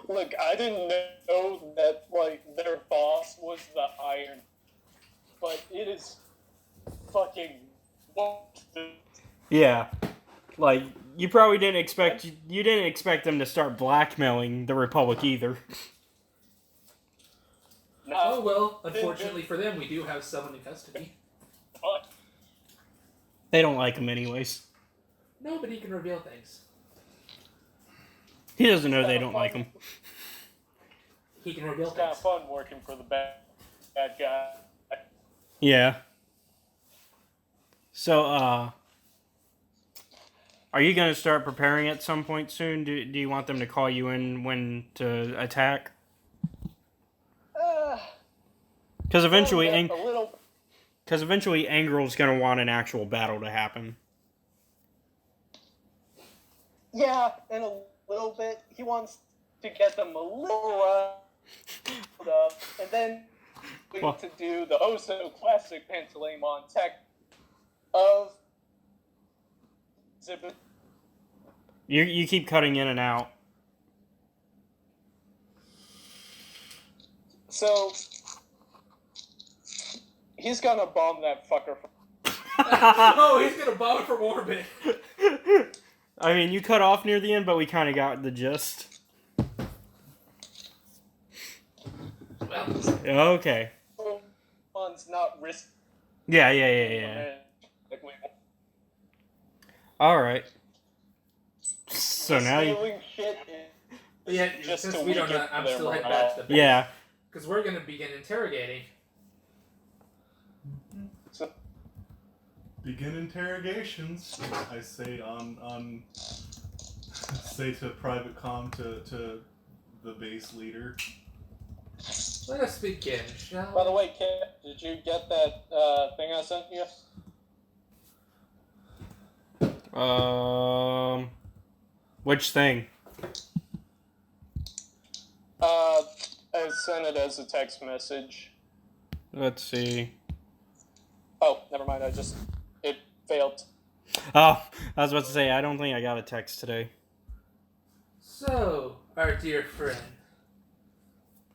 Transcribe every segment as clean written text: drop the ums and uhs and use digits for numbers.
Look, I didn't know that, like, their boss was the Iron, but it is fucking... Yeah. Like, you probably didn't expect... You didn't expect them to start blackmailing the Republic either. No, Oh, well, unfortunately for them, we do have someone in custody. They don't like him anyways. No, but he can reveal things. He doesn't know they don't like him. He can reveal It's kind of things. fun working for the bad guy. Yeah. So, are you going to start preparing at some point soon? Do you want them to call you in when to attack? Because eventually, Angrel's going to want an actual battle to happen. Yeah, in a little bit. He wants to get them a little up, and then to do the oh-so classic Pantalemon tech of Zip. You keep cutting in and out. So he's gonna bomb that fucker. Oh, he's gonna bomb it from orbit. I mean, you cut off near the end, but we kind of got the gist. Well, Okay. One's not risk. Yeah. All right. So now you. Stealing shit yeah, just since to we don't weaken know, I'm their still heading morale. back to the base. Yeah. Because we're gonna begin interrogating. So, Begin interrogations. I say say to private comm to the base leader. Let us begin, shall by the we? way, Kit, did you get that thing I sent you? Which thing? I sent it as a text message. Let's see. Oh, never mind. It failed. Oh, I was about to say, I don't think I got a text today. So, our dear friend,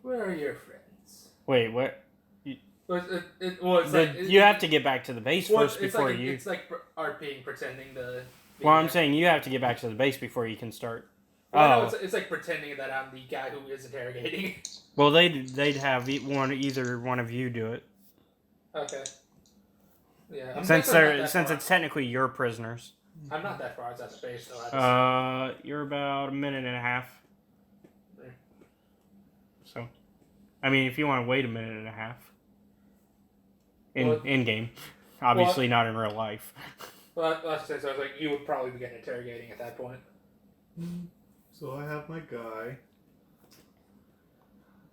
where are your friends? Wait, what? You have to get back to the base first before you... It's like RPing, pretending to... Well, I'm saying you have to get back to the base before you can start. Well, no, it's like pretending that I'm the guy who is interrogating. Well, they'd have either one of you do it. Okay. Yeah. Since it's technically your prisoners. I'm not that far. I was at the base though. You're about a minute and a half. So, I mean, if you want to wait a minute and a half. In game, obviously not in real life. Well, let's say so. I was like, you would probably begin interrogating at that point. So I have my guy.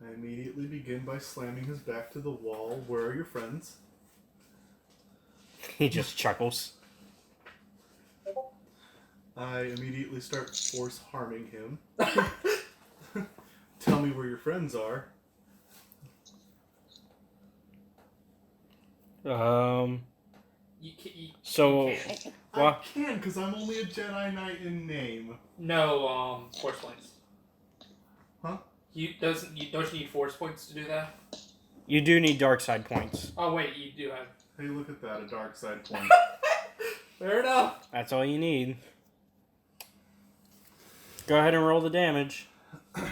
I immediately begin by slamming his back to the wall. Where are your friends? He just chuckles. I immediately start force harming him. Tell me where your friends are. You So, can't. I can, because I'm only a Jedi Knight in name. No, force points. Huh? Don't you need force points to do that? you do need dark side points. Oh wait, you do have. Hey, look at that, a dark side point. Fair enough. That's all you need. Go ahead and roll the damage. Damage.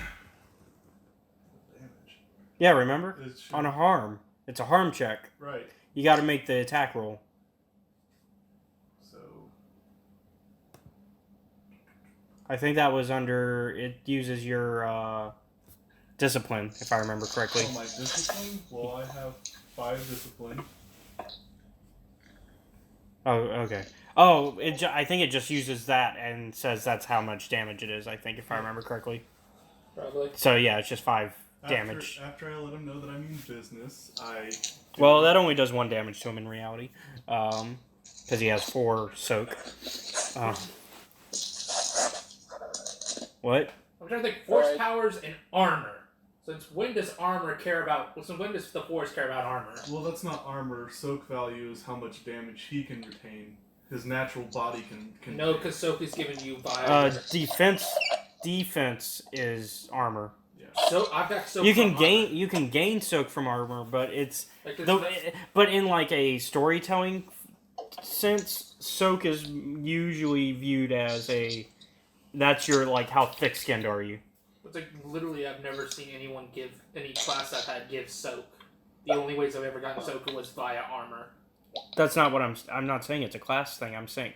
Yeah, remember? It should- On a harm. It's a harm check. Right. You got to make the attack roll. So. I think that was under... It uses your discipline, if I remember correctly. Oh, my discipline? Well, I have 5 discipline. Oh, okay. Oh, I think it just uses that and says that's how much damage it is, I think, if I remember correctly. Probably. So, yeah, it's just 5 damage. After I let him know that I mean business, I... Well, that only does 1 damage to him in reality. Because he has 4 soak. What? I'm trying to think. Force powers and armor. Since when does armor care about? Since when does the force care about armor? Well, that's not armor. Soak value is how much damage he can retain. His natural body can No, because Soak is giving you bio. defense is armor. Yeah. So I've got soak. You can from gain armor. you can gain soak from armor, but it's Like, but in like a storytelling sense, soak is usually viewed as that's your like how thick skinned are you. it's like literally I've never seen anyone give any class I've had give soak. The only ways I've ever gotten soak was via armor. That's not what I'm not saying it's a class thing. I'm saying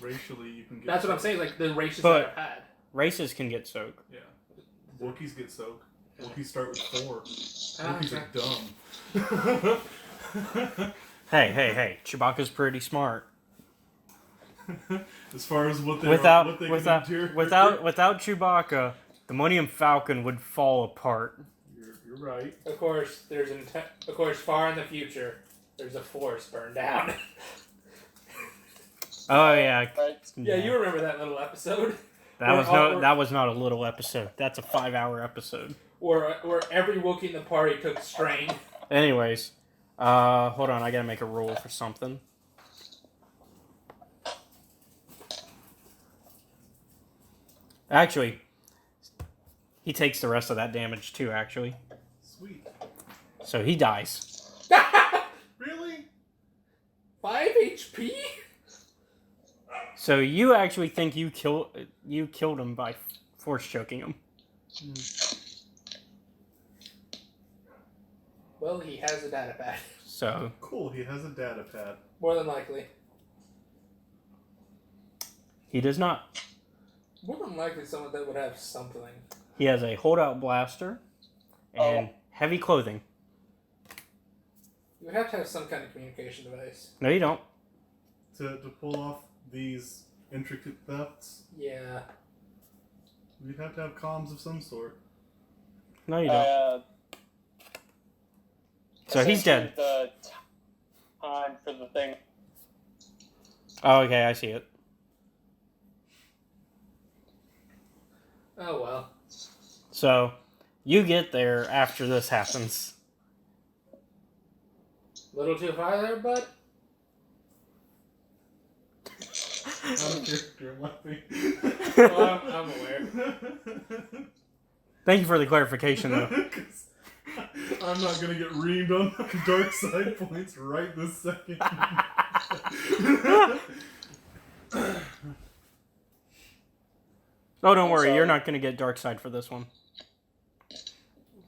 Racially, you can get. That's what I'm soak. saying. Like the races But- that I've had. races can get soak. Yeah. Wookiees get soak. Wookiees start with 4. Ah, Wookiees okay. are dumb. Hey! Chewbacca's pretty smart. As far as what they Without can endure. without Chewbacca, the Millennium Falcon would fall apart. You're right. Of course, far in the future, there's a forest burned down. Oh yeah. Right. Yeah, you remember that little episode That was not a little episode. That's a 5-hour episode. where every Wookiee in the party took strain. Anyways, hold on, I gotta make a roll for something. Actually, he takes the rest of that damage too, actually. Sweet. So he dies. Really? 5 HP? So you actually think you killed him by force choking him. Well, he has a data pad. So Cool. He has a data pad. More than likely. he does not. More than likely someone that would have something. He has a holdout blaster and heavy clothing. You would have to have some kind of communication device. No, you don't. To pull off these intricate thefts, Yeah. we'd have to have comms of some sort. No, you don't. So he's dead. The time for the thing. Oh, okay, I see it. Oh well. So you get there after this happens. Little too far there, bud? Out of character, I'm laughing. Oh, I'm aware. Thank you for the clarification, though. 'Cause I'm not gonna get reamed on my dark side points right this second. Oh, don't worry, sorry. you're not going to get dark side for this one.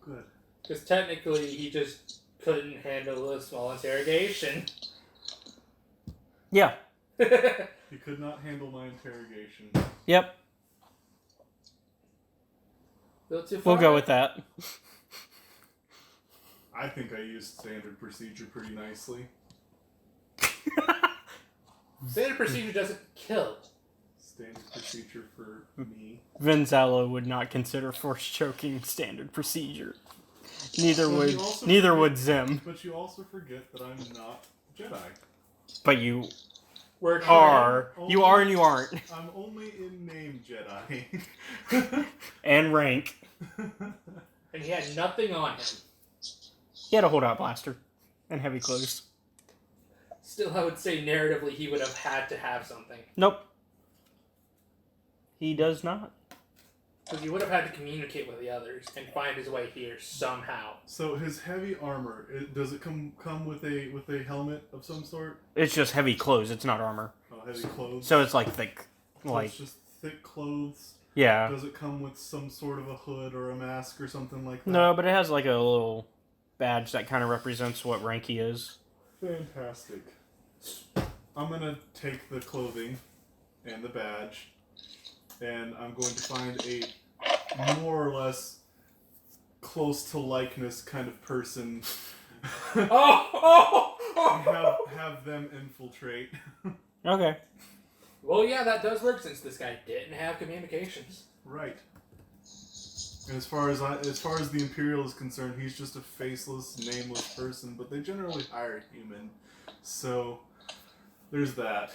Good. Because technically, he just couldn't handle a small interrogation. Yeah. He could not handle my interrogation. Yep. Little too far. We'll go with that. I think I used standard procedure pretty nicely. Standard procedure doesn't kill. Standard procedure for me. Vinzalo would not consider force choking standard procedure. Neither Well, would you also neither forget- would Zim. But you also forget that I'm not Jedi. But you We're are. Oh. You are and you aren't. I'm only in name Jedi. And rank. And he had nothing on him. He had a holdout blaster. And heavy clothes. Still, I would say narratively he would have had to have something. Nope. He does not. Because he would have had to communicate with the others and find his way here somehow. So his heavy armor, does it come with a helmet of some sort? It's just heavy clothes, it's not armor. Oh, heavy clothes. So it's like thick. So Like, it's just thick clothes. yeah. Does it come with some sort of a hood or a mask or something like that? No, but it has like a little badge that kind of represents what rank he is. Fantastic. I'm gonna take the clothing and the badge, and I'm going to find a more or less close to likeness kind of person. Oh! have them infiltrate. Okay. Well, yeah, that does work since this guy didn't have communications. Right. And as far as the Imperial is concerned, he's just a faceless, nameless person, but they generally hire a human. So there's that.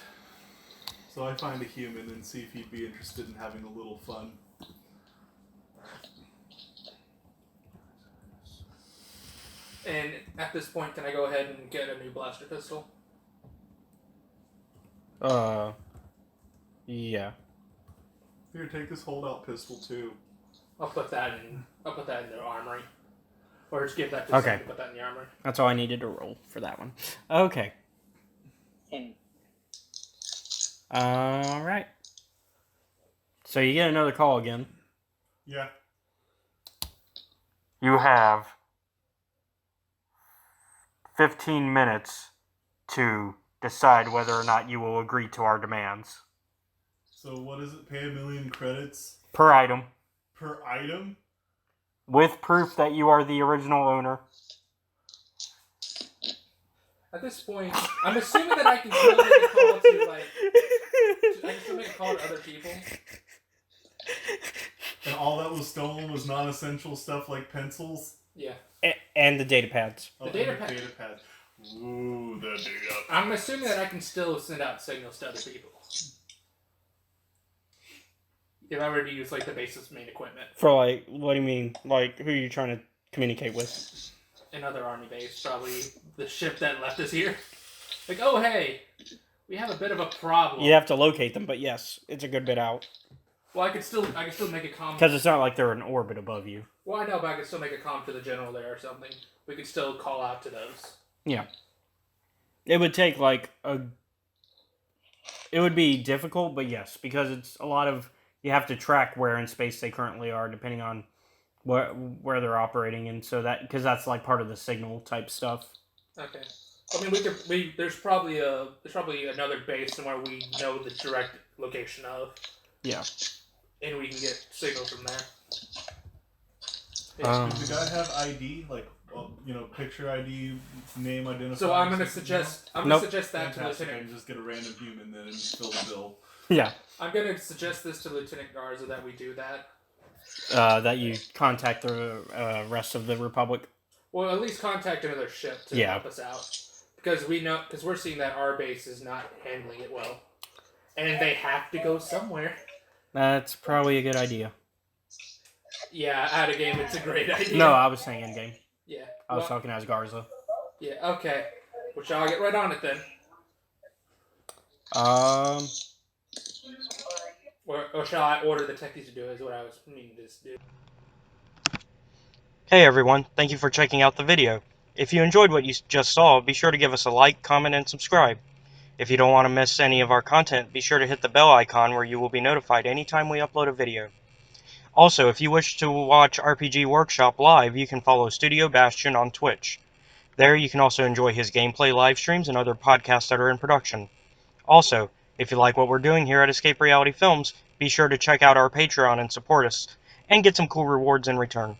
So I find a human and see if he'd be interested in having a little fun. And at this point, can I go ahead and get a new blaster pistol? Yeah. Here, take this holdout pistol too. I'll put that in the armory. Or just give that to Okay. someone to put that in the armory. That's all I needed to roll for that one. Okay. Alright. So you get another call again. Yeah. You have 15 minutes to decide whether or not you will agree to our demands. So what is it? Pay 1 million credits Per item. per item? With proof that you are the original owner. At this point, I'm assuming that I can still make a call to, like... I can still make a call to other people. And all that was stolen was non-essential stuff like pencils? Yeah. And the data pads. Oh, data and pad. data pad. Ooh, the data. I'm assuming that I can still send out signals to other people. If I were to use, like, the base's main equipment. For, like, what do you mean? Like, who are you trying to communicate with? Another army base, probably the ship that left us here. Like, oh, hey, we have a bit of a problem. You'd have to locate them, but yes, it's a good bit out. Well, I can still make a comm. Because it's not like they're in orbit above you. Well, I know, but I can still make a comm to the general there or something. We could still call out to those. Yeah. It would take, like, It would be difficult, but yes, because it's a lot of... You have to track where in space they currently are, depending on where they're operating, and so that... Because that's, like, part of the signal type stuff. Okay. I mean, there's probably another base somewhere we know the direct location of. Yeah. And we can get signals from there. Does the guy have ID? Like, well, picture ID, name identifier? So I'm gonna suggest that Fantastic. to Lieutenant. And just get a random human then and fill the bill. Yeah. I'm gonna suggest this to Lieutenant Garza that we do that. That you contact the rest of the Republic. Well, at least contact another ship to help us out. Because we're seeing that our base is not handling it well. And they have to go somewhere. That's probably a good idea. Yeah, out of game, it's a great idea. No, I was saying in game. Yeah. I was talking as Garza. Yeah, okay. Well, shall I get right on it then? Or shall I order the techies to do it, is what I was meaning to do. Hey everyone, thank you for checking out the video. If you enjoyed what you just saw, be sure to give us a like, comment, and subscribe. If you don't want to miss any of our content, be sure to hit the bell icon where you will be notified anytime we upload a video. Also, if you wish to watch RPG Workshop live, you can follow Studio Bastion on Twitch. There you can also enjoy his gameplay live streams and other podcasts that are in production. Also, if you like what we're doing here at Escape Reality Films, be sure to check out our Patreon and support us, and get some cool rewards in return.